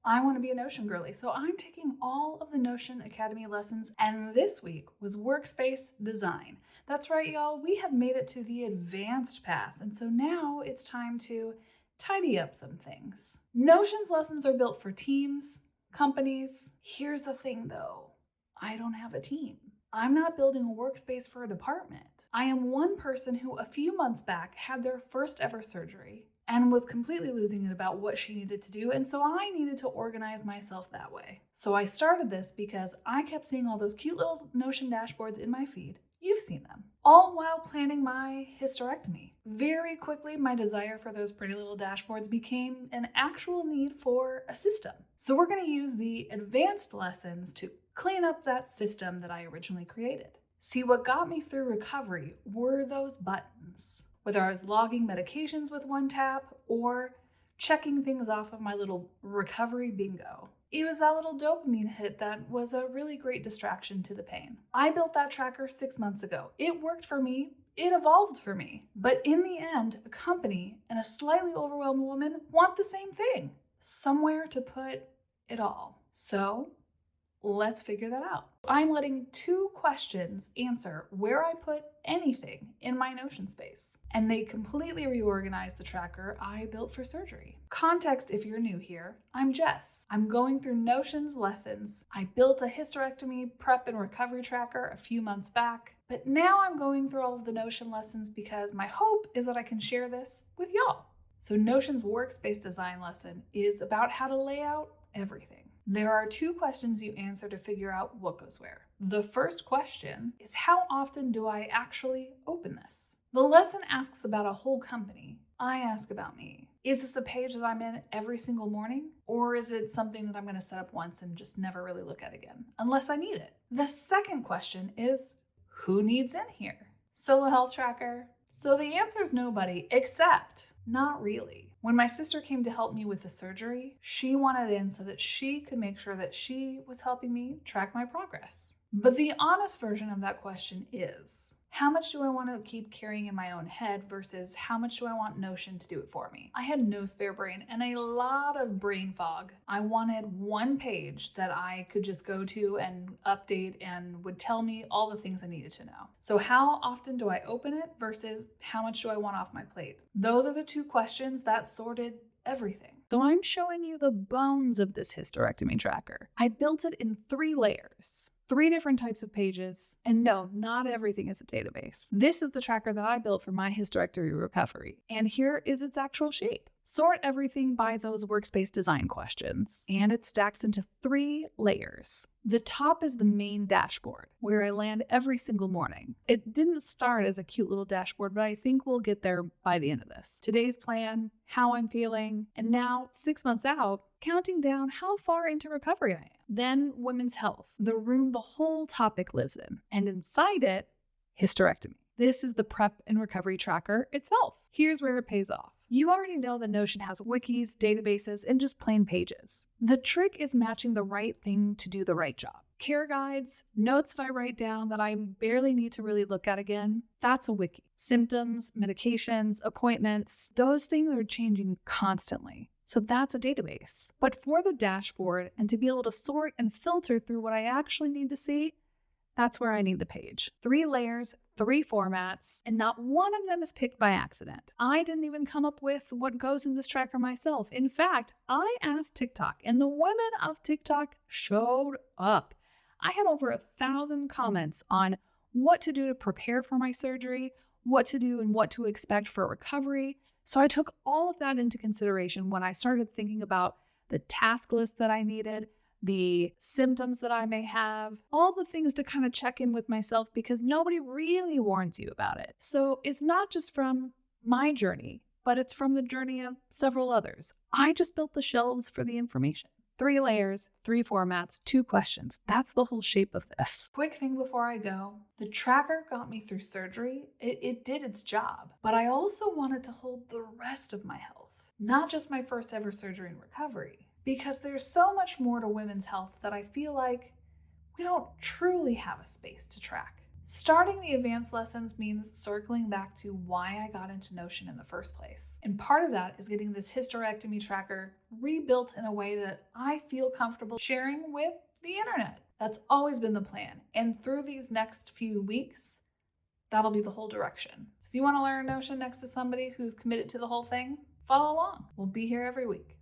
I want to be a Notion girly, so I'm taking all of the Notion Academy lessons, and this week was workspace design. That's right, y'all, we have made it to the advanced path, and so now it's time to tidy up some things. Notion's lessons are built for teams, companies. Here's the thing though, I don't have a team. I'm not building a workspace for a department. I am one person who a few months back had their first ever surgery and was completely losing it about what she needed to do, and so I needed to organize myself that way. So I started this because I kept seeing all those cute little Notion dashboards in my feed. You've seen them. All while planning my hysterectomy. Very quickly, my desire for those pretty little dashboards became an actual need for a system. So we're going to use the advanced lessons to clean up that system that I originally created. See, what got me through recovery were those buttons. Whether I was logging medications with one tap or checking things off of my little recovery bingo. It was that little dopamine hit that was a really great distraction to the pain. I built that tracker 6 months ago. It worked for me. It evolved for me. But in the end, a company and a slightly overwhelmed woman want the same thing. Somewhere to put it all. So let's figure that out. I'm letting 2 questions answer where I put anything in my Notion space. And they completely reorganized the tracker I built for surgery. Context if you're new here, I'm Jess. I'm going through Notion's lessons. I built a hysterectomy prep and recovery tracker a few months back, but now I'm going through all of the Notion lessons because my hope is that I can share this with y'all. So Notion's workspace design lesson is about how to lay out everything. There are 2 questions you answer to figure out what goes where. The first question is, how often do I actually open this? The lesson asks about a whole company. I ask about me. Is this a page that I'm in every single morning? Or is it something that I'm going to set up once and just never really look at again, unless I need it? The second question is, who needs in here? Solo health tracker? So the answer is nobody, except not really. When my sister came to help me with the surgery, she wanted in so that she could make sure that she was helping me track my progress. But the honest version of that question is, how much do I want to keep carrying in my own head versus how much do I want Notion to do it for me? I had no spare brain and a lot of brain fog. I wanted one page that I could just go to and update and would tell me all the things I needed to know. So how often do I open it versus how much do I want off my plate? Those are the 2 questions that sorted everything. So I'm showing you the bones of this hysterectomy tracker. I built it in 3 layers. 3 different types of pages, and no, not everything is a database. This is the tracker that I built for my hysterectomy recovery, and here is its actual shape. Sort everything by those workspace design questions, and it stacks into 3 layers. The top is the main dashboard, where I land every single morning. It didn't start as a cute little dashboard, but I think we'll get there by the end of this. Today's plan, how I'm feeling, and now, 6 months out, counting down how far into recovery I am. Then women's health, the room the whole topic lives in, and inside it, hysterectomy. This is the prep and recovery tracker itself. Here's where it pays off. You already know that Notion has wikis, databases, and just plain pages. The trick is matching the right thing to do the right job. Care guides, notes that I write down that I barely need to really look at again, that's a wiki. Symptoms, medications, appointments, those things are changing constantly. So that's a database. But for the dashboard and to be able to sort and filter through what I actually need to see, that's where I need the page. 3 layers, 3 formats, and not one of them is picked by accident. I didn't even come up with what goes in this tracker myself. In fact, I asked TikTok, and the women of TikTok showed up. I had over 1,000 comments on what to do to prepare for my surgery, what to do and what to expect for recovery. So I took all of that into consideration when I started thinking about the task list that I needed, the symptoms that I may have, all the things to kind of check in with myself because nobody really warns you about it. So it's not just from my journey, but it's from the journey of several others. I just built the shelves for the information. 3 layers, 3 formats, 2 questions. That's the whole shape of this. Quick thing before I go. The tracker got me through surgery. It did its job, but I also wanted to hold the rest of my health, not just my first ever surgery and recovery, because there's so much more to women's health that I feel like we don't truly have a space to track. Starting the advanced lessons means circling back to why I got into Notion in the first place. And part of that is getting this hysterectomy tracker rebuilt in a way that I feel comfortable sharing with the internet. That's always been the plan. And through these next few weeks, that'll be the whole direction. So if you want to learn Notion next to somebody who's committed to the whole thing, follow along. We'll be here every week.